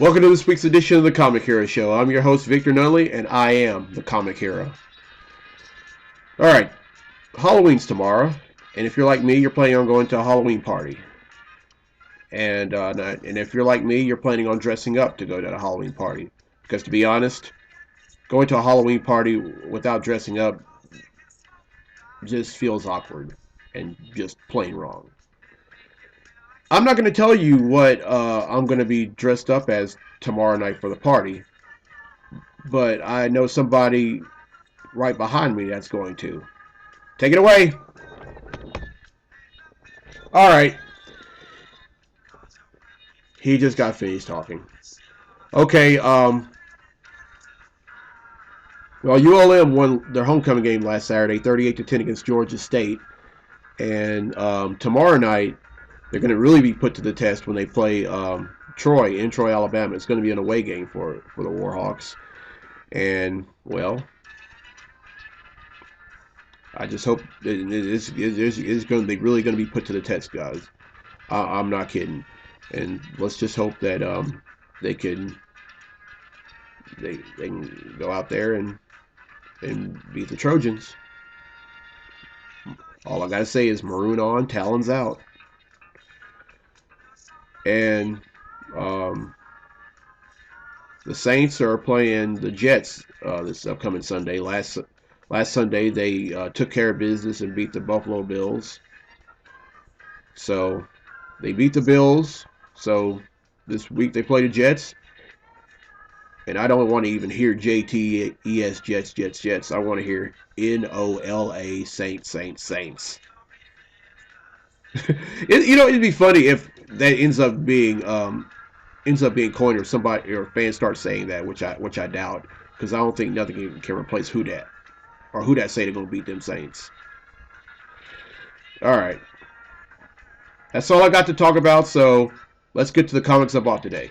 Welcome to this week's edition of the Comic Hero Show. I'm your host, Victor Nunley, and I am the Comic Hero. Alright, Halloween's tomorrow, and if you're like me, you're planning on going to a Halloween party. And if you're like me, you're planning on dressing up to go to a Halloween party. Because to be honest, going to a Halloween party without dressing up just feels awkward and just plain wrong. I'm not going to tell you what I'm going to be dressed up as tomorrow night for the party, but I know somebody right behind me that's going to. Take it away. All right. He just got finished talking. Okay. Well, ULM won their homecoming game last Saturday, 38-10 against Georgia State, and tomorrow night they're going to really be put to the test when they play Troy in Troy, Alabama. It's going to be an away game for the Warhawks, and well, I just hope it's going to be really going to be put to the test, guys. I'm not kidding, and let's just hope that they can they can go out there and beat the Trojans. All I gotta say is maroon on, talons out, and um, the Saints are playing the Jets this upcoming Sunday. Last Sunday they took care of business and beat the Buffalo Bills. So they beat the Bills. So this week they play the Jets. And I don't want to even hear JTES Jets. I want to hear NOLA Saints. It'd be funny if that ends up being coined or somebody or fans start saying that, which I doubt, because I don't think nothing can replace Who Dat or Who Dat say they're gonna beat them Saints. All right, that's all I got to talk about. So let's get to the comics I bought today.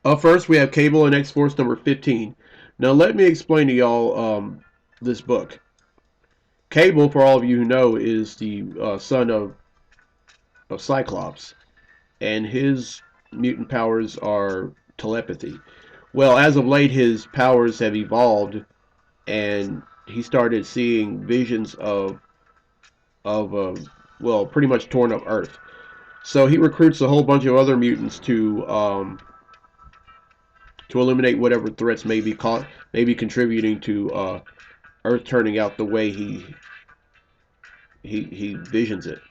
Up first, we have Cable and X-Force number 15. Now, let me explain to y'all this book. Cable, for all of you who know, is the son of Cyclops, and his mutant powers are telepathy. Well, as of late, his powers have evolved, and he started seeing visions of pretty much torn up Earth. So he recruits a whole bunch of other mutants to eliminate whatever threats may be contributing to Earth turning out the way he visions it.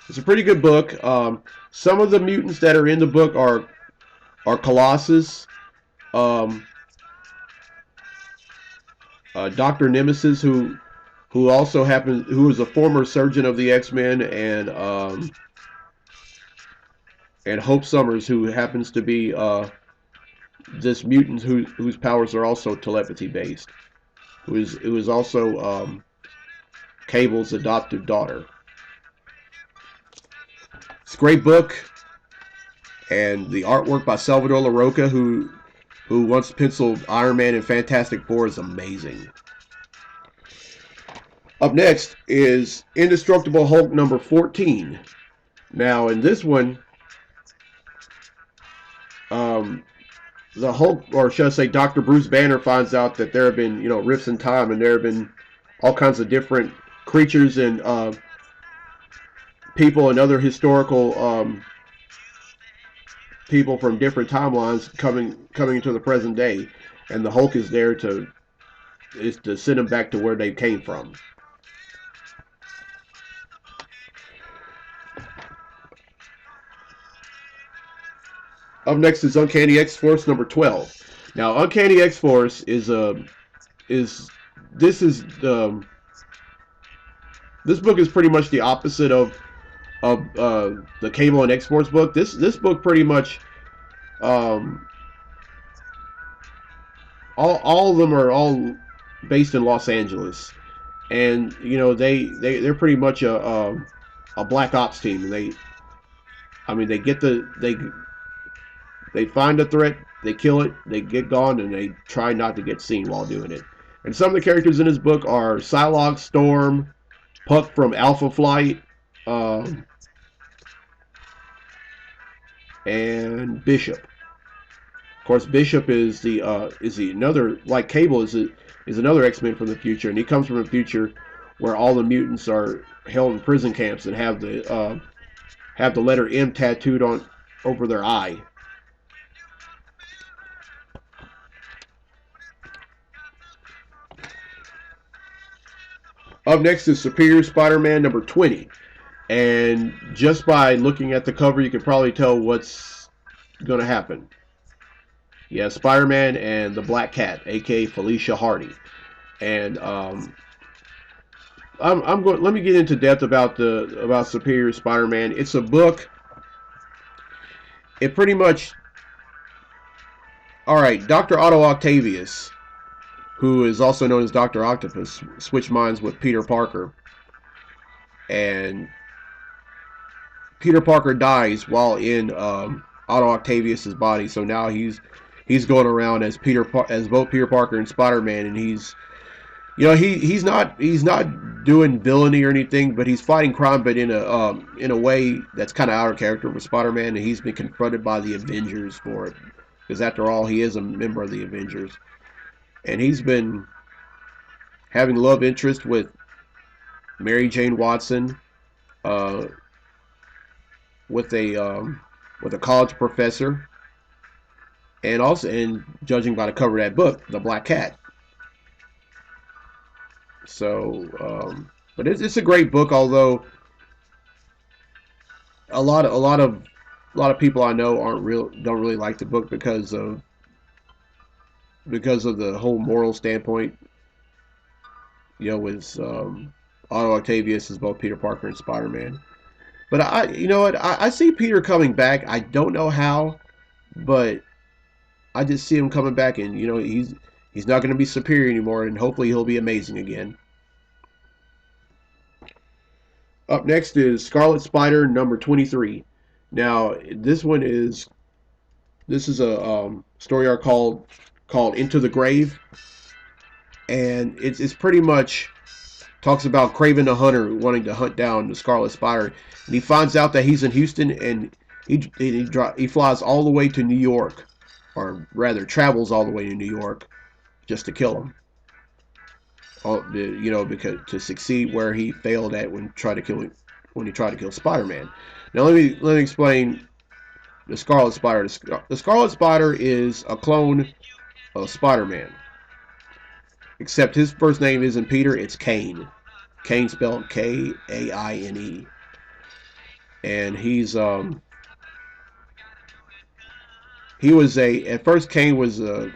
It's a pretty good book. Some of the mutants that are in the book are Colossus, um, Doctor Nemesis, who is a former surgeon of the X-Men, and Hope Summers, who happens to be this mutant whose powers are also telepathy based, who is also Cable's adoptive daughter. It's a great book, and the artwork by Salvador Larroca, who once penciled Iron Man and Fantastic Four, is amazing. Up next is Indestructible Hulk number 14. Now, in this one, um, the Hulk, or should I say, Dr. Bruce Banner finds out that there have been, rifts in time, and there have been all kinds of different creatures and people and other historical people from different timelines coming into the present day, and the Hulk is there to send them back to where they came from. Up next is Uncanny X-Force number 12. Now, Uncanny X-Force is this is this book is pretty much the opposite of the Cable and X-Force book. This book pretty much um, all of them are all based in Los Angeles, and they're pretty much a black ops team. And they get they find a threat, they kill it, they get gone, and they try not to get seen while doing it. And some of the characters in this book are Psylocke, Storm, Puck from Alpha Flight, um, and Bishop. Of course, Bishop is the another, like Cable is another X-Men from the future, and he comes from a future where all the mutants are held in prison camps and have the letter M tattooed on over their eye. Up next is Superior Spider-Man number 20. And just by looking at the cover, you can probably tell what's going to happen. Yeah, Spider-Man and the Black Cat, aka Felicia Hardy. And I'm going. Let me get into depth about Superior Spider-Man. It's a book. It pretty much. All right, Dr. Otto Octavius, who is also known as Dr. Octopus, switched minds with Peter Parker, and Peter Parker dies while in Otto Octavius's body. So now he's going around as as both Peter Parker and Spider-Man, and he's not doing villainy or anything, but he's fighting crime, but in a way that's kind of out of character with Spider-Man, and he's been confronted by the Avengers for it, because after all, he is a member of the Avengers, and he's been having love interest with Mary Jane Watson, uh, with a college professor, and also, and judging by the cover of that book, the Black Cat. So, but it's a great book. Although a lot of people I know don't really like the book because of the whole moral standpoint. With Otto Octavius as both Peter Parker and Spider Man. But you know what, I see Peter coming back. I don't know how, but I just see him coming back, and he's not going to be superior anymore, and hopefully he'll be amazing again. Up next is Scarlet Spider number 23. Now this is a story arc called Into the Grave, and it's pretty much talks about Craven the Hunter wanting to hunt down the Scarlet Spider, and he finds out that he's in Houston, and he flies all the way to New York, or rather travels all the way to New York just to kill him. Because to succeed where he failed at when he tried to kill Spider-Man. Now let me explain the Scarlet Spider. The Scarlet Spider is a clone of Spider-Man, except his first name isn't Peter; it's Kaine. Kaine spelled Kaine, and he was at first Kaine was a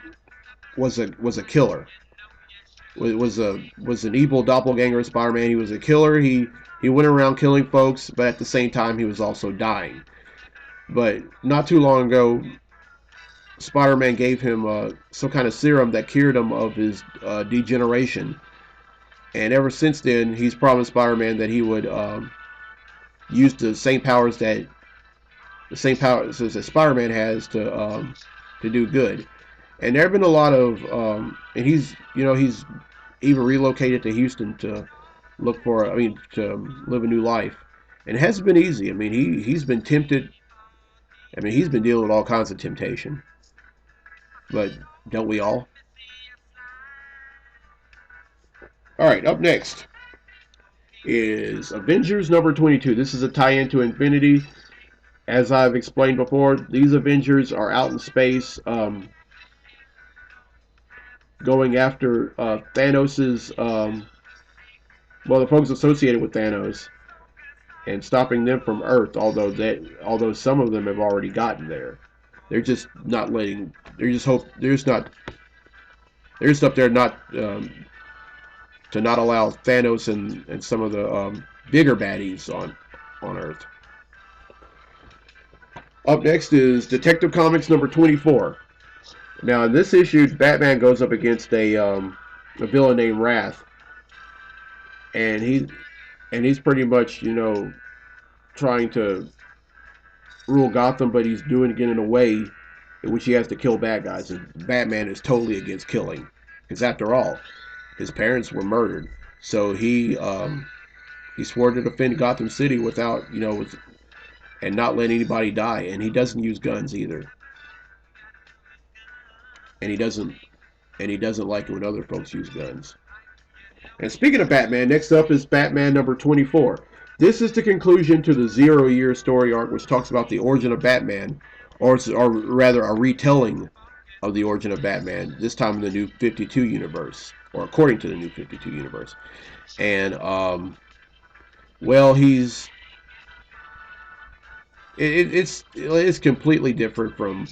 killer. Was an evil doppelganger of Spider-Man. He was a killer. He went around killing folks, but at the same time he was also dying. But not too long ago, Spider-Man gave him some kind of serum that cured him of his degeneration, and ever since then he's promised Spider-Man that he would use the same powers that Spider-Man has to do good. And there have been a lot of and he's even relocated to Houston to to live a new life, and it hasn't been easy. I mean, he's been tempted. I mean, he's been dealing with all kinds of temptation, but don't we all? All right, up next is Avengers number 22. This is a tie-in to Infinity. As I've explained before, these Avengers are out in space, going after Thanos's, the folks associated with Thanos, and stopping them from Earth. Although some of them have already gotten there, they're just not letting. They're just hope. They're just not. They're just up there not to not allow Thanos and some of the bigger baddies on Earth. Up next is Detective Comics number 24. Now, in this issue, Batman goes up against a villain named Wrath, and he's pretty much trying to rule Gotham, but he's doing it in a way in which he has to kill bad guys, and Batman is totally against killing, because after all, his parents were murdered, so He swore to defend Gotham City without, and not let anybody die. And he doesn't use guns either. And he doesn't like it when other folks use guns. And speaking of Batman, next up is Batman number 24. This is the conclusion to the 0 Year story arc, which talks about the origin of Batman, or rather, a retelling of the origin of Batman, this time in the New 52 universe, or according to the New 52 universe. And, well, it's completely different than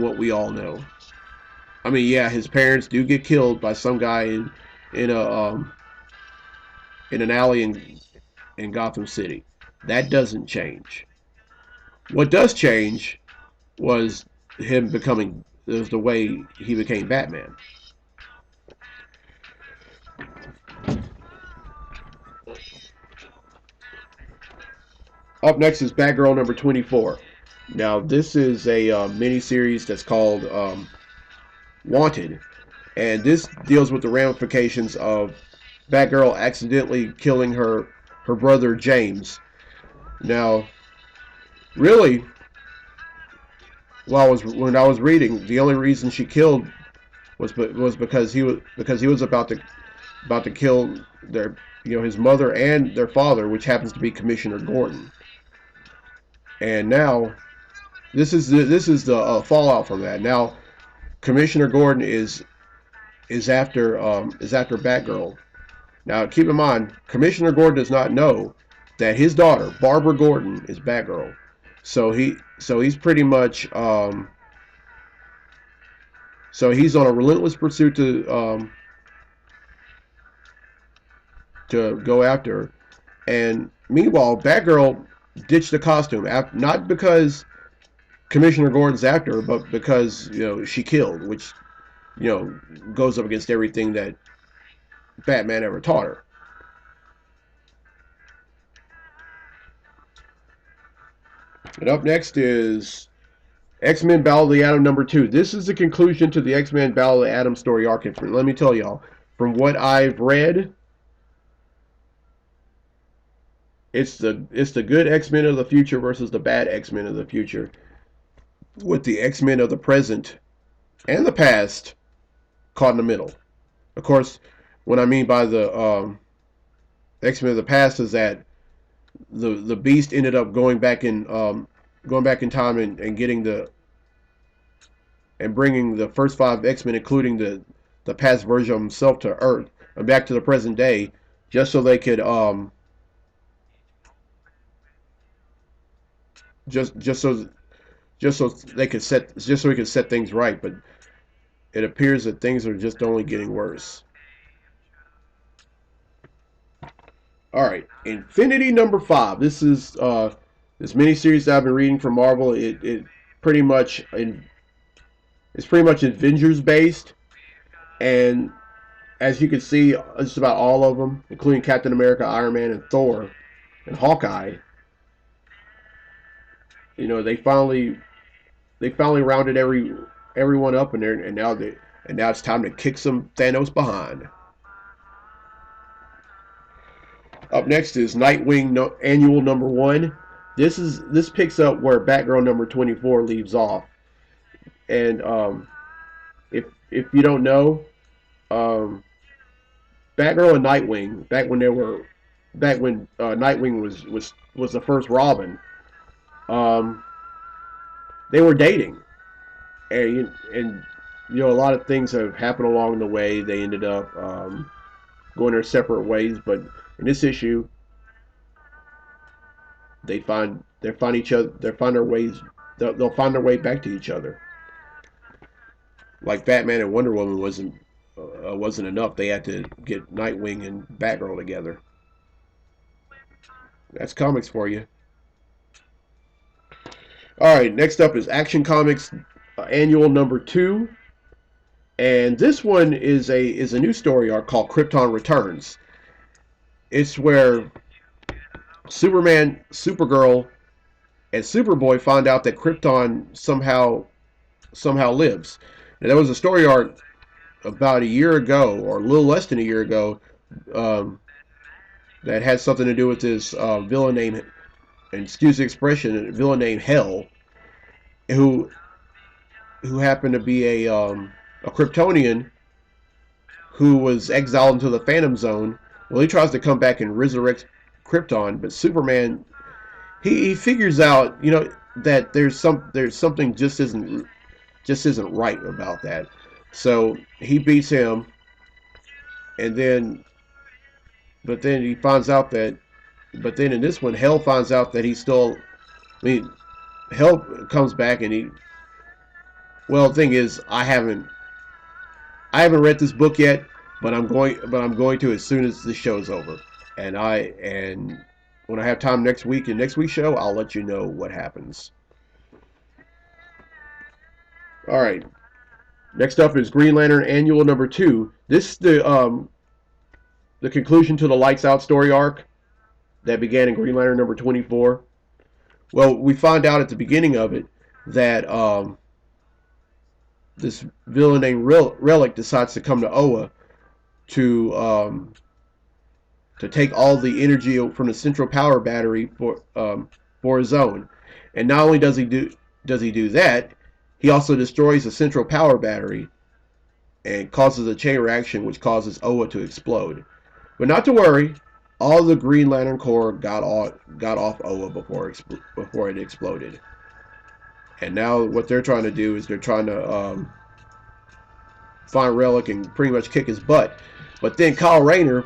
what we all know. I mean, yeah, his parents do get killed by some guy in a in an alley in Gotham City. That doesn't change. What does change was the way he became Batman. Up next is Batgirl number 24. Now, this is a miniseries that's called Wanted, and this deals with the ramifications of Batgirl accidentally killing her brother James. Now, really, when I was reading, the only reason she killed was because he was about to kill his mother and their father, which happens to be Commissioner Gordon. And now this is the fallout from that. Now Commissioner Gordon is after Batgirl. Now keep in mind, Commissioner Gordon does not know that his daughter Barbara Gordon is Batgirl. So he's pretty much so he's on a relentless pursuit to go after her. And meanwhile, Batgirl ditched the costume, not because Commissioner Gordon's after her, but because she killed, which goes up against everything that Batman ever taught her. And up next is X-Men Battle of the Atom number 2. This is the conclusion to the X-Men Battle of the Atom story arc. And let me tell y'all, from what I've read, it's the good X-Men of the future versus the bad X-Men of the future, with the X-Men of the present and the past caught in the middle. Of course, what I mean by the X-Men of the past is that the Beast ended up going back in time and bringing the first 5 X-Men, including the past version of himself, to Earth and back to the present day, just so they could just so they could set things right. But it appears that things are just only getting worse. All right, Infinity number 5. This is this miniseries that I've been reading from Marvel. It's pretty much Avengers based, and as you can see, just about all of them, including Captain America, Iron Man, and Thor, and Hawkeye. They finally rounded everyone up in there, and now it's time to kick some Thanos behind. Up next is Nightwing Annual number 1. This picks up where Batgirl number 24 leaves off. And if you don't know, Batgirl and Nightwing, back when Nightwing was the first Robin, they were dating, and a lot of things have happened along the way. They ended up going their separate ways, but in this issue, they find each other. They find their ways. They'll find their way back to each other. Like Batman and Wonder Woman wasn't enough. They had to get Nightwing and Batgirl together. That's comics for you. All right, next up is Action Comics Annual number 2, and this one is a new story arc called Krypton Returns. It's where Superman, Supergirl, and Superboy find out that Krypton somehow lives. Now, there was a story arc about a year ago, or a little less than a year ago, that had something to do with this villain named, and excuse the expression, a villain named Hell, who happened to be a Kryptonian who was exiled into the Phantom Zone. Well, he tries to come back and resurrect Krypton, but Superman, he figures out, that there's something just isn't right about that. So he beats him, and then he finds out that, but then in this one, Hell finds out that he's still. I mean, Hell comes back and he. Well, the thing is, I haven't read this book yet, but I'm going to as soon as the show's over, and when I have time next week in next week's show, I'll let you know what happens. All right. Next up is Green Lantern Annual number 2. This is the conclusion to the Lights Out story arc that began in Green Lantern number 24. Well, we find out at the beginning of it that this villain named Relic decides to come to Oa to take all the energy from the central power battery for his own. And not only does he do that, he also destroys the central power battery and causes a chain reaction which causes Oa to explode. But not to worry, all the Green Lantern Corps got off Oa before it exploded. And now what they're trying to do is they're trying to find Relic and pretty much kick his butt. But then Kyle Rayner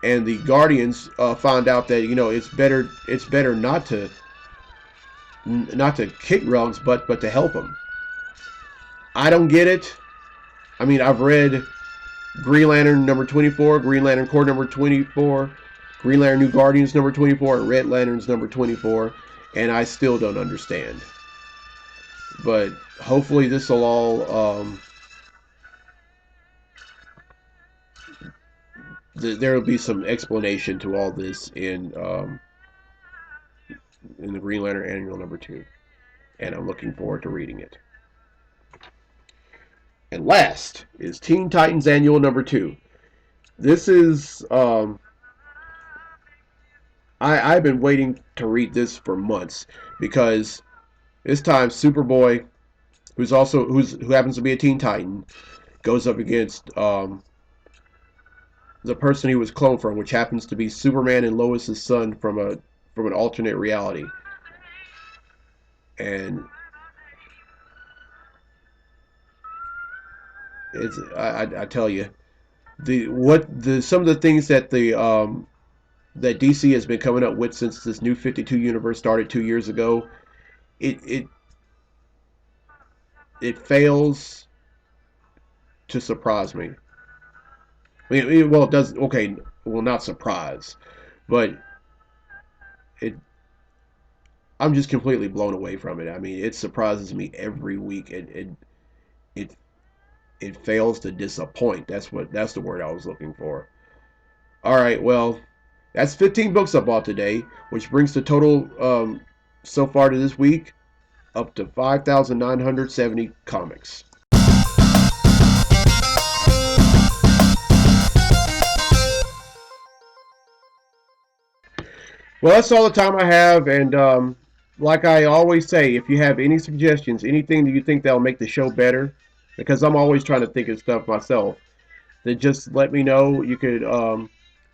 and the Guardians found out that it's better not to kick Relic's butt, but to help him. I don't get it. I mean, I've read Green Lantern number 24, Green Lantern Corps number 24, Green Lantern New Guardians number 24, and Red Lanterns number 24, and I still don't understand. But hopefully this will all there will be some explanation to all this in the Green Lantern Annual number 2, and I'm looking forward to reading it. And last is Teen Titans Annual number 2. This is I've been waiting to read this for months, because this time Superboy, who happens to be a Teen Titan, goes up against the person he was cloned from, which happens to be Superman and Lois's son from an alternate reality. And it's I tell you, some of the things that that DC has been coming up with since this New 52 universe started 2 years ago, it fails to surprise me. I mean, well, it does. Okay, well, not surprise, but it. I'm just completely blown away from it. I mean, it surprises me every week. It it fails to disappoint. That's the word I was looking for. All right, well, that's 15 books I bought today, which brings the total so far to this week up to 5,970 comics. Well, that's all the time I have, and like I always say, if you have any suggestions, anything that you think that'll make the show better, because I'm always trying to think of stuff myself, then just let me know. You could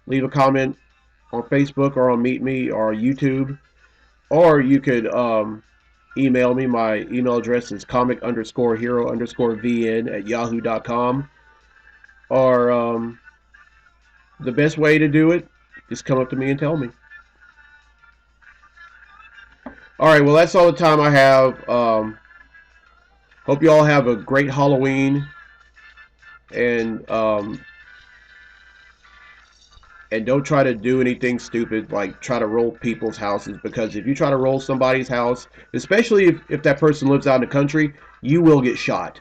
leave a comment on Facebook or on Meet Me or YouTube, or you could email me. My email address is comic_hero_vn@yahoo.com, or the best way to do it, just come up to me and tell me. All right, well, that's all the time I have. Hope you all have a great Halloween, and don't try to do anything stupid like try to roll people's houses, because if you try to roll somebody's house, especially if that person lives out in the country, you will get shot.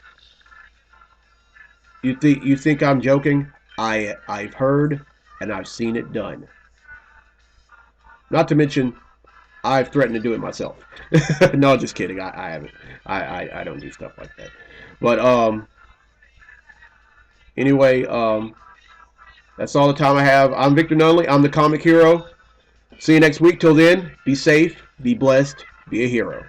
You think I'm joking? I've heard and I've seen it done. Not to mention, I've threatened to do it myself. No, just kidding. I haven't. I don't do stuff like that. But anyway, That's all the time I have. I'm Victor Nunley. I'm the Comic Hero. See you next week. Till then, be safe, be blessed, be a hero.